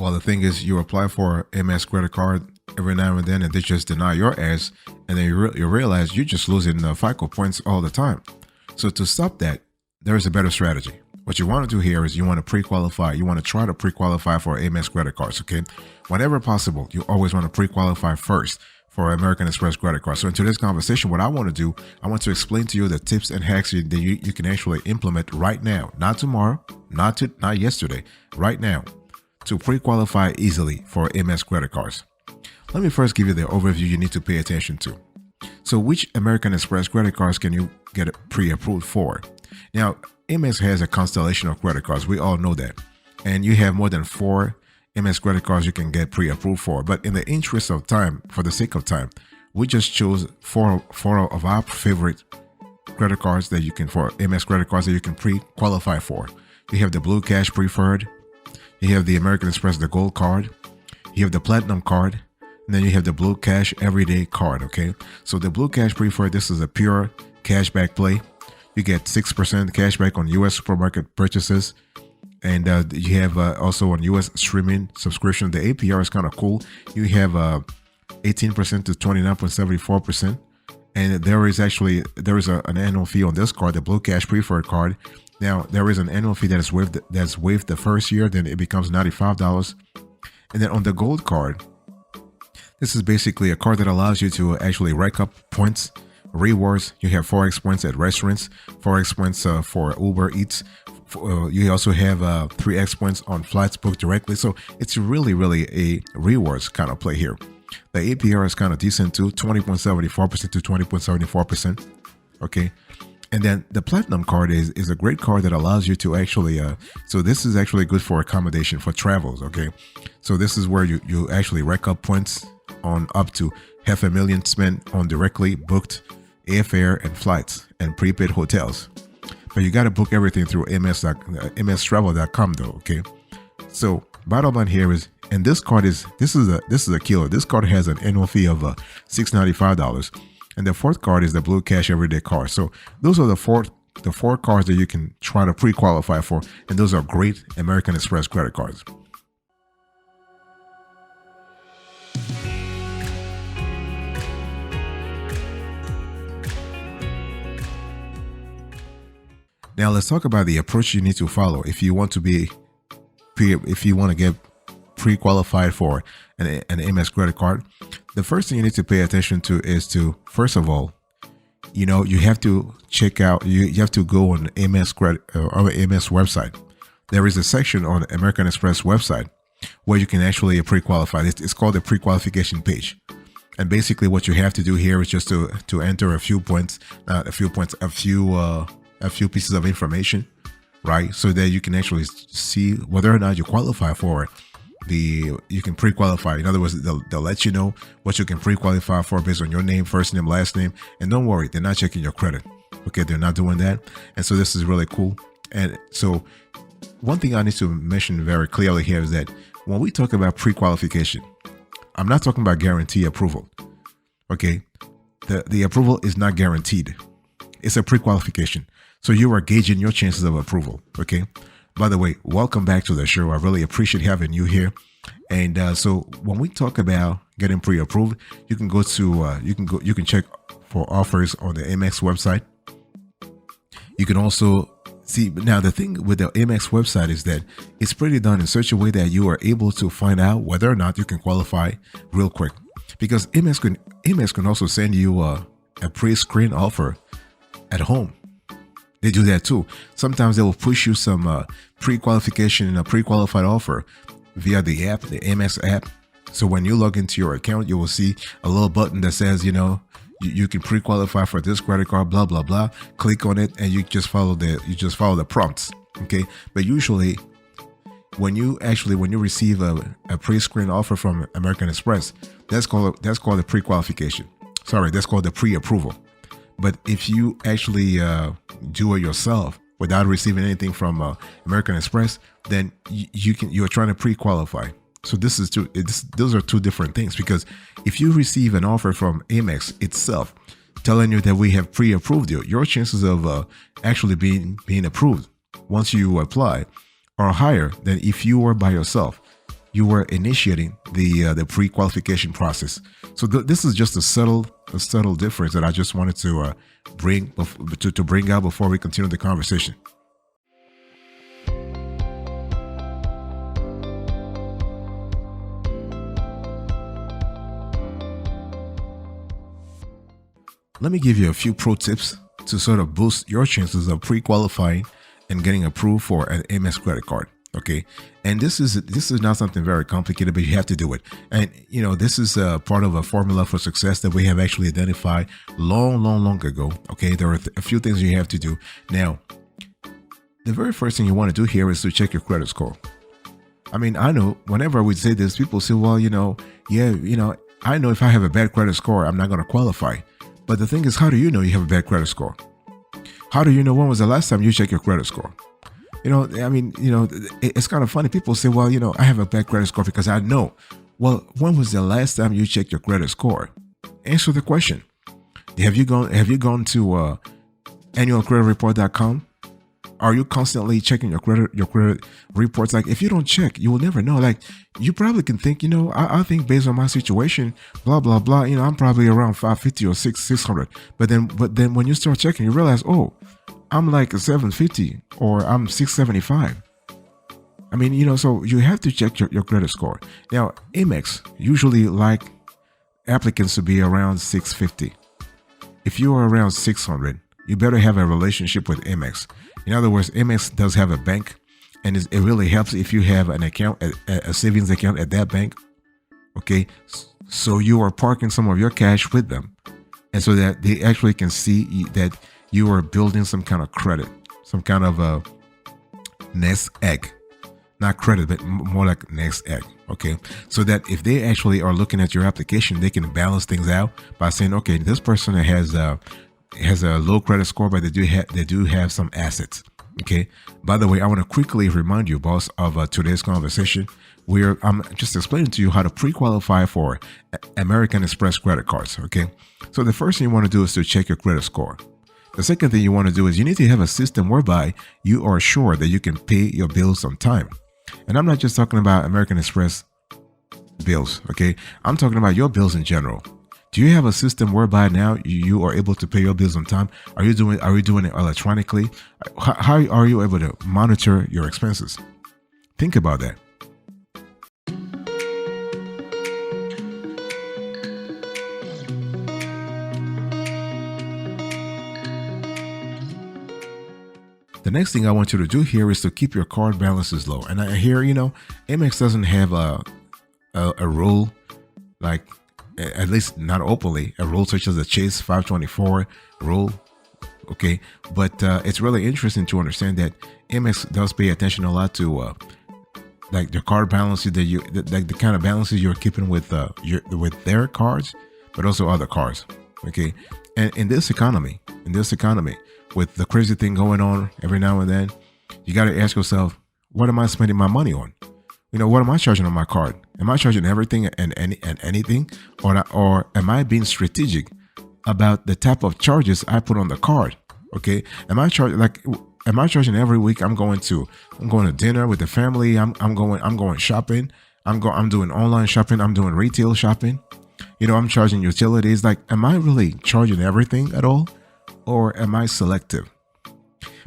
Well, the thing is, you apply for AmEx credit card every now and then, and they just deny your ass, and then you realize you're just losing FICO points all the time. So to stop that, there is a better strategy. What you want to do here is you want to pre-qualify. You want to try to pre-qualify for AmEx credit cards, okay? Whenever possible, you always want to pre-qualify first for American Express credit card. So in today's conversation, what I want to do, I want to explain to you the tips and hacks that you can actually implement right now, not tomorrow, not yesterday, right now, to pre-qualify easily for AmEx credit cards. Let me first give you the overview you need to pay attention to. So which American Express credit cards can you get pre-approved for? Now, AmEx has a constellation of credit cards. We all know that. And you have more than 4 AmEx credit cards you can get pre-approved for. But in the interest of time, for the sake of time, we just chose four of our favorite credit cards that you can, for AmEx credit cards that you can pre-qualify for. You have the Blue Cash Preferred. You have the American Express, the Gold card. You have the Platinum card. And then you have the Blue Cash Everyday card, okay? So the Blue Cash Preferred, this is a pure cashback play. You get 6% cashback on U.S. supermarket purchases. And you have also on U.S. streaming subscription. The APR is kind of cool. You have 18% to 29.74%. And there is an annual fee on this card, the Blue Cash Preferred card. Now, there is an annual fee that is waived the first year. Then it becomes $95. And then on the Gold card, this is basically a card that allows you to actually rack up points, rewards. You have Forex points at restaurants, Forex points for Uber Eats. You also have 3x points on flights booked directly. So it's really a rewards kind of play here. The APR is kind of decent too, 20.74% to 20.74%. Okay. And then the Platinum card is a great card that allows you to actually, so this is actually good for accommodation, for travels. Okay. So this is where you actually rack up points on up to $500,000 spent on directly booked airfare and flights and prepaid hotels. But you got to book everything through mstravel.com though, okay? So bottom line here is, and this is a killer. This card has an annual fee of $695, and the fourth card is the Blue Cash Everyday card. So those are the four cards that you can try to pre-qualify for, and those are great American Express credit cards. Now let's talk about the approach you need to follow if you want to get pre-qualified for an AmEx credit card. The first thing you need to pay attention to is to, first of all, you have to check out. You have to go on AmEx AmEx website. There is a section on American Express website where you can actually pre-qualify. It's called the pre-qualification page. And basically, what you have to do here is just to enter a few pieces of information, right? So that you can actually see whether or not you qualify for you can pre-qualify. In other words, they'll let you know what you can pre-qualify for based on your name, first name, last name. And don't worry, they're not checking your credit. Okay, they're not doing that. And so this is really cool. And so one thing I need to mention very clearly here is that when we talk about pre-qualification, I'm not talking about guarantee approval. Okay, the approval is not guaranteed. It's a pre-qualification. So you are gauging your chances of approval. Okay. By the way, welcome back to the show. I really appreciate having you here. And so when we talk about getting pre-approved, you can go to you can check for offers on the AmEx website. You can also see, now the thing with the AmEx website is that it's pretty done in such a way that you are able to find out whether or not you can qualify real quick. Because AmEx can also send you a pre-screen offer at home. They do that too. Sometimes they will push you some pre-qualification and a pre-qualified offer via the app, the AmEx app. So when you log into your account, you will see a little button that says, you can pre-qualify for this credit card, blah, blah, blah. Click on it and you just follow the prompts. Okay. But usually when you receive a pre-screen offer from American Express, that's called the pre-qualification. Sorry, that's called the pre-approval. But if you actually do it yourself without receiving anything from American Express, then you're trying to pre-qualify. So those are two different things, because if you receive an offer from AmEx itself telling you that we have pre-approved you, your chances of actually being approved once you apply are higher than if you were by yourself you were initiating the pre-qualification process. So this is just a subtle difference that I just wanted to bring out before we continue the conversation. Let me give you a few pro tips to sort of boost your chances of pre-qualifying and getting approved for an AmEx credit card. Okay, and this is not something very complicated, but you have to do it. And this is part of a formula for success that we have actually identified long ago. Okay, there are a few things you have to do. Now, the very first thing you want to do here is to check your credit score. I mean, I know whenever we say this, people say, well, I know if I have a bad credit score, I'm not going to qualify. But the thing is, how do you know you have a bad credit score? How do you know when was the last time you checked your credit score? It's kind of funny. People say, well, I have a bad credit score because I know. Well, when was the last time you checked your credit score? Answer the question. Have you gone to annualcreditreport.com? Are you constantly checking your credit reports? Like, if you don't check, you will never know. Like, you probably can think, I think based on my situation, blah blah blah. I'm probably around 550 or 600. But then when you start checking, you realize, oh, I'm like a 750 or I'm 675. I mean, so you have to check your credit score. Now, AmEx usually like applicants to be around 650. If you are around 600, you better have a relationship with AmEx. In other words, AmEx does have a bank, and it really helps if you have an account, a savings account at that bank. Okay, so you are parking some of your cash with them, and so that they actually can see that you are building some kind of credit, some kind of a nest egg. Not credit, but more like nest egg. Okay, so that if they actually are looking at your application, they can balance things out by saying, okay, this person has a low credit score, but they do have some assets. Okay. By the way, I want to quickly remind you, boss, of today's conversation where I'm just explaining to you how to pre-qualify for American Express credit cards. Okay. So the first thing you want to do is to check your credit score. The second thing you want to do is you need to have a system whereby you are sure that you can pay your bills on time. And I'm not just talking about American Express bills. Okay. I'm talking about your bills in general. Do you have a system whereby now you are able to pay your bills on time? Are we doing it electronically? How are you able to monitor your expenses? Think about that. The next thing I want you to do here is to keep your card balances low. And I hear, AmEx doesn't have a rule, like, at least not openly, a rule such as the Chase 524 rule. Okay, but it's really interesting to understand that AmEx does pay attention a lot to like the card balances like the kind of balances you're keeping with their cards, but also other cards. Okay, and in this economy, with the crazy thing going on every now and then, you got to ask yourself, what am I spending my money on? What am I charging on my card? Am I charging everything and anything, or am I being strategic about the type of charges I put on the card? Okay, am I charging every week? I'm going to dinner with the family. I'm going shopping. I'm doing online shopping. I'm doing retail shopping. I'm charging utilities. Like, am I really charging everything at all, or am I selective?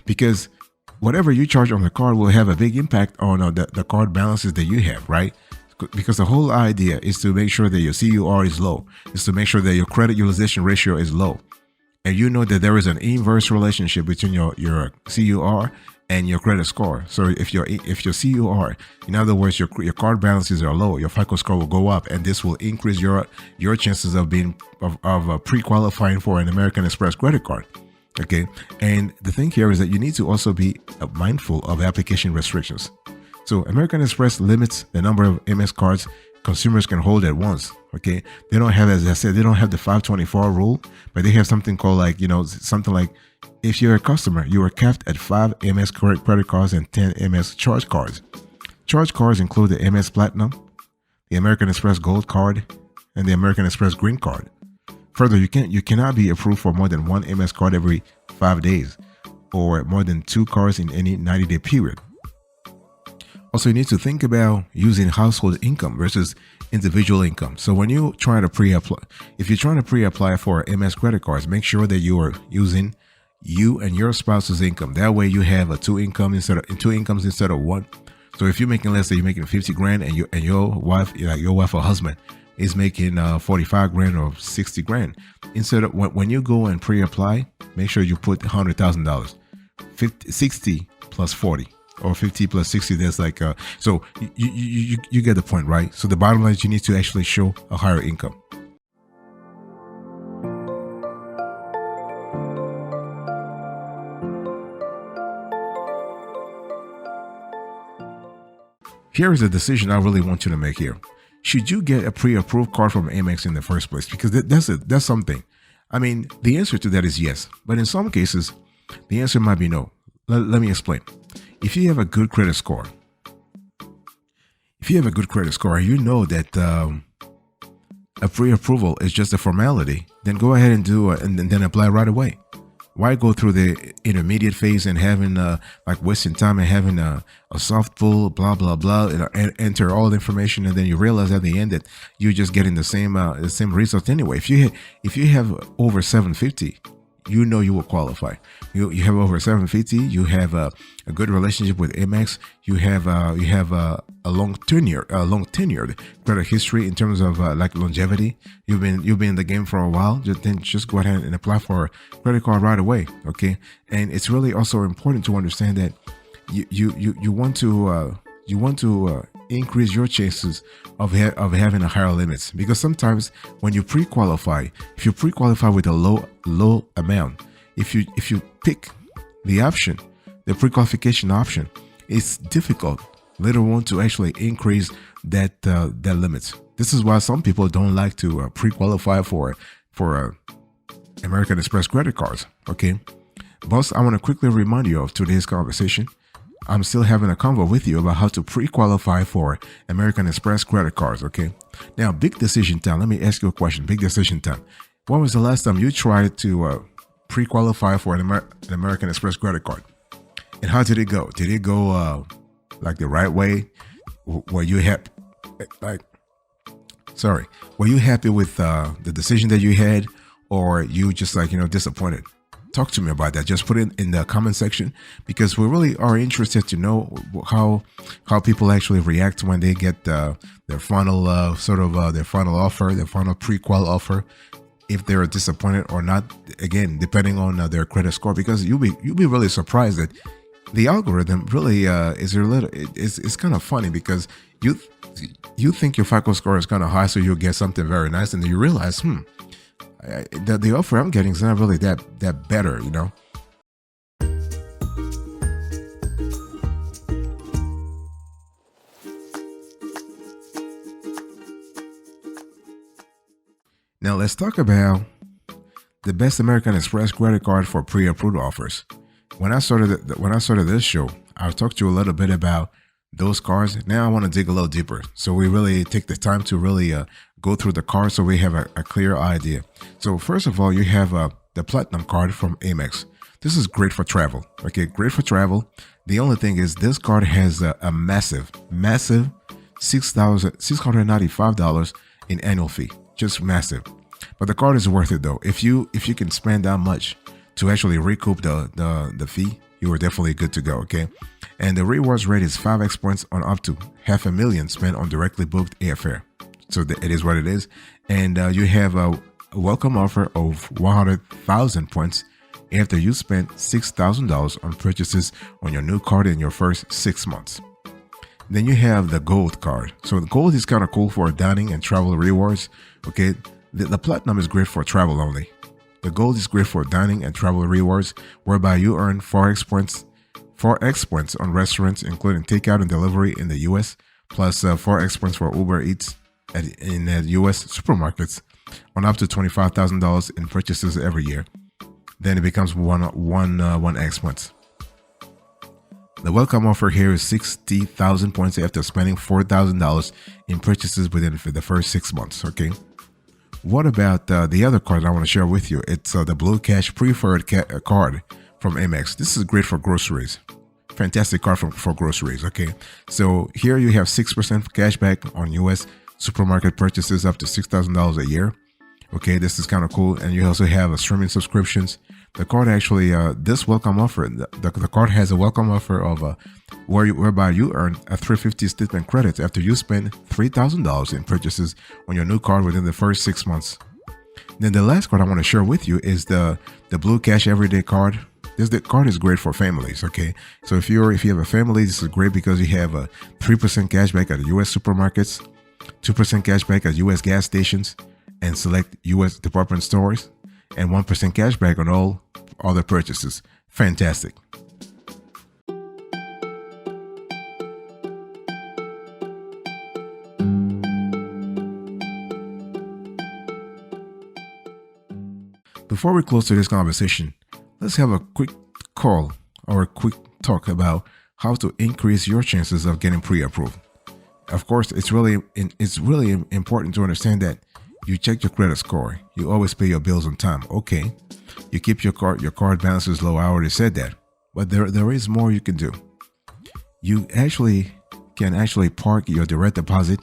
Because whatever you charge on the card will have a big impact on the card balances that you have, right? Because the whole idea is to make sure that your CUR is low, is to make sure that your credit utilization ratio is low. And you know that there is an inverse relationship between your CUR and your credit score. So if your CUR, in other words, your card balances are low, your FICO score will go up, and this will increase your chances of pre-qualifying for an American Express credit card. Okay, and the thing here is that you need to also be mindful of application restrictions. So American Express limits the number of AmEx cards consumers can hold at once. Okay, they don't have, as I said, they don't have the 524 rule, but they have something called something like, if you're a customer, you are capped at 5 AmEx credit cards and 10 AmEx charge cards. Charge cards include the AmEx Platinum, the American Express Gold card, and the American Express Green card. Further, you cannot be approved for more than one AmEx card every 5 days, or more than 2 cards in any 90-day period. Also, you need to think about using household income versus individual income. So when you try to pre-apply, if you're trying to pre-apply for Amex credit cards, make sure that you are using you and your spouse's income. That way you have a two incomes instead of one. So if you're making, let's say you're making 50 grand and your wife, like your wife or husband is making 45 grand or 60 grand, instead of when you go and pre-apply, make sure you put $100,000, 60 plus 40 or 50 plus 60. That's like, so you get the point, right? So the bottom line is you need to actually show a higher income. Here is a decision I really want you to make here. Should you get a pre-approved card from Amex in the first place? Because that's something. I mean, the answer to that is yes. But in some cases, the answer might be no. Let me explain. If you have a good credit score, you know that a pre-approval is just a formality, then go ahead and do and then apply right away. Why go through the intermediate phase and having like wasting time and having a soft pull, blah blah blah, and enter all the information, and then you realize at the end that you're just getting the same result anyway. If you have over 750, you know you will qualify. You have over 750. You have a good relationship with Amex. You have a long tenured credit history in terms of like longevity. You've been in the game for a while. Just go ahead and apply for a credit card right away. Okay, and it's really also important to understand that you want to increase your chances of having a higher limits, because sometimes when you pre-qualify, if you pre-qualify with a low amount, if you pick the option, the pre-qualification option, it's difficult later on to actually increase that limits. This is why some people don't like to pre-qualify for American Express credit cards. Okay, boss, I want to quickly remind you of today's conversation. I'm still having a convo with you about how to pre-qualify for American Express credit cards, okay? Now, big decision time. Let me ask you a question. Big decision time. When was the last time you tried to pre-qualify for an American Express credit card? And how did it go? Did it go like the right way? Were you happy? Were you happy with the decision that you had, or you just like, disappointed? Talk to me about that. Just put it in the comment section, because we really are interested to know how people actually react when they get their final their final offer, their final pre-qual offer, if they're disappointed or not. Again, depending on their credit score, because you'll be really surprised that the algorithm really it's kind of funny, because you think your FICO score is kind of high, so you'll get something very nice, and then you realize, the offer I'm getting is not really that better, Now let's talk about the best American Express credit card for pre-approved offers. When I started this show, I talked to you a little bit about those cards. Now I want to dig a little deeper, so we really take the time to really go through the cards so we have a clear idea. So first of all, you have the Platinum card from Amex. This is great for travel. Okay, great for travel. The only thing is this card has a massive $6,695 in annual fee. Just massive. But the card is worth it though. If you can spend that much to actually recoup the fee, you are definitely good to go. Okay, and the rewards rate is 5x points on up to $500,000 spent on directly booked airfare. So it is what it is. And you have a welcome offer of 100,000 points after you spent $6,000 on purchases on your new card in your first 6 months. Then you have the Gold card. So the Gold is kind of cool for dining and travel rewards. Okay, the Platinum is great for travel only. The Gold is great for dining and travel rewards, whereby you earn 4x points on restaurants, including takeout and delivery in the U.S., plus 4x points for Uber Eats in U.S. supermarkets on up to $25,000 in purchases every year. Then it becomes 1x points. The welcome offer here is 60,000 points after spending $4,000 in purchases within the first 6 months. Okay. What about the other card I want to share with you? It's the Blue Cash Preferred card from Amex. This is great for groceries. fantastic card for groceries. Okay, so here you have 6% cash back on U.S. supermarket purchases up to $6,000 a year. Okay, this is kind of cool. And you also have streaming subscriptions. The card actually, this welcome offer, the card has a welcome offer of whereby you earn a 350 statement credit after you spend $3,000 in purchases on your new card within the first 6 months. Then the last card I want to share with you is the Blue Cash Everyday card. The card is great for families. Okay, so if you have a family, this is great because you have a 3% cash back at the U.S. supermarkets, 2% cash back at U.S. gas stations and select U.S. department stores, and 1% cash back on all other purchases. Fantastic. Before we close to this conversation, let's have a quick call or a quick talk about how to increase your chances of getting pre-approved. Of course, it's really important to understand that you check your credit score. You always pay your bills on time. Okay. You keep your card balances low. I already said that. But there is more you can do. You can park your direct deposit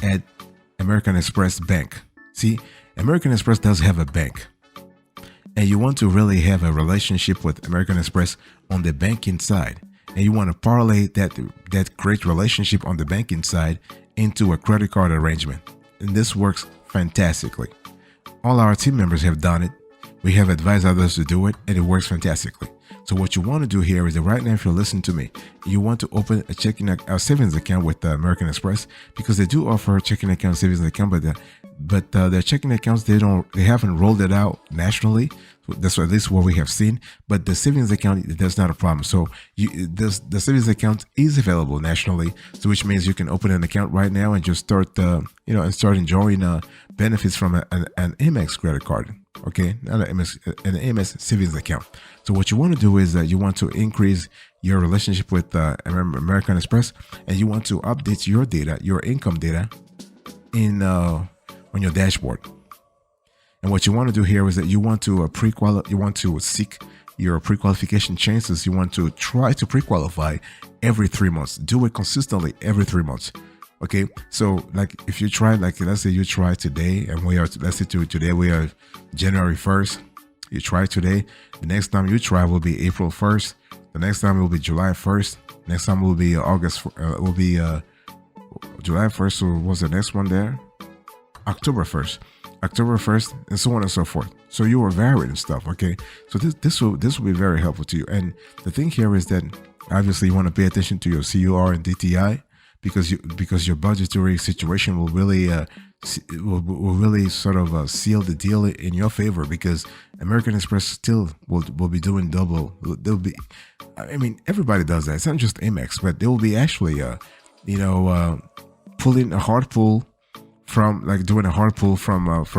at American Express Bank. See, American Express does have a bank. And you want to really have a relationship with American Express on the banking side. And you want to parlay that great relationship on the banking side into a credit card arrangement. And this works fantastically. All our team members have done it. We have advised others to do it, and it works fantastically. So what you want to do here is that right now, if you're listening to me, you want to open a savings account with American Express, because they do offer a checking account, savings account, but their checking accounts, they haven't rolled it out nationally. That's at least what we have seen. But the savings account, that's not a problem. So the savings account is available nationally, so which means you can open an account right now and just start enjoying benefits from an AmEx credit card. Okay, not an AmEx savings account. So what you want to do is that you want to increase your relationship with American Express, and you want to update your data, your income data, on your dashboard. And what you want to do here is that you want to seek your pre-qualification chances. You want to try to pre-qualify every 3 months. Do it consistently every 3 months. Okay, so like if you try, like let's say you try today, and today we are January 1st. You try today. The next time you try will be April 1st. The next time will be July 1st. Next time will be August. Will be July 1st. So what's the next one there? October 1st. October 1st, and so on and so forth. So you are varied and stuff. Okay, so this will be very helpful to you. And the thing here is that obviously you want to pay attention to your CUR and DTI, because your budgetary situation will really sort of seal the deal in your favor, because American Express still will be doing double. They'll be, I mean, everybody does that. It's not just Amex, but they will be actually pulling a hard pull from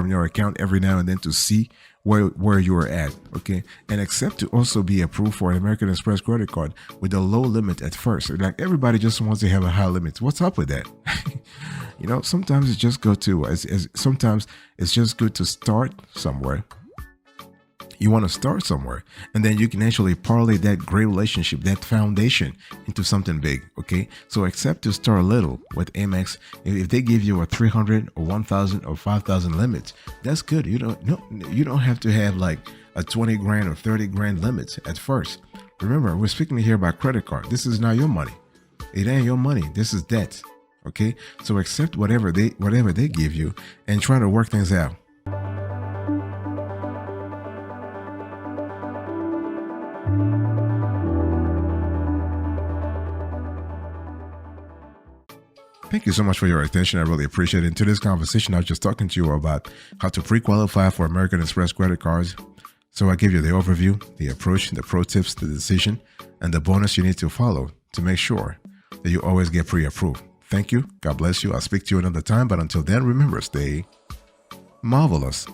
your account every now and then to see where you are at. Okay, and accept to also be approved for an American Express credit card with a low limit at first. Like everybody just wants to have a high limit. What's up with that? Sometimes it's just sometimes it's just good to start somewhere. You want to start somewhere, and then you can actually parlay that great relationship, that foundation, into something big. Okay, so accept to start little with Amex. If they give you a 300 or 1,000 or 5,000 limit, that's good. You don't have to have like a 20 grand or 30 grand limit at first. Remember, we're speaking here about credit card. This is not your money. It ain't your money. This is debt. Okay, so accept whatever they give you and try to work things out. Thank you so much for your attention. I really appreciate it. In today's conversation, I was just talking to you about how to pre-qualify for American Express credit cards. So I give you the overview, the approach, the pro tips, the decision, and the bonus you need to follow to make sure that you always get pre-approved. Thank you. God bless you. I'll speak to you another time. But until then, remember, stay marvelous.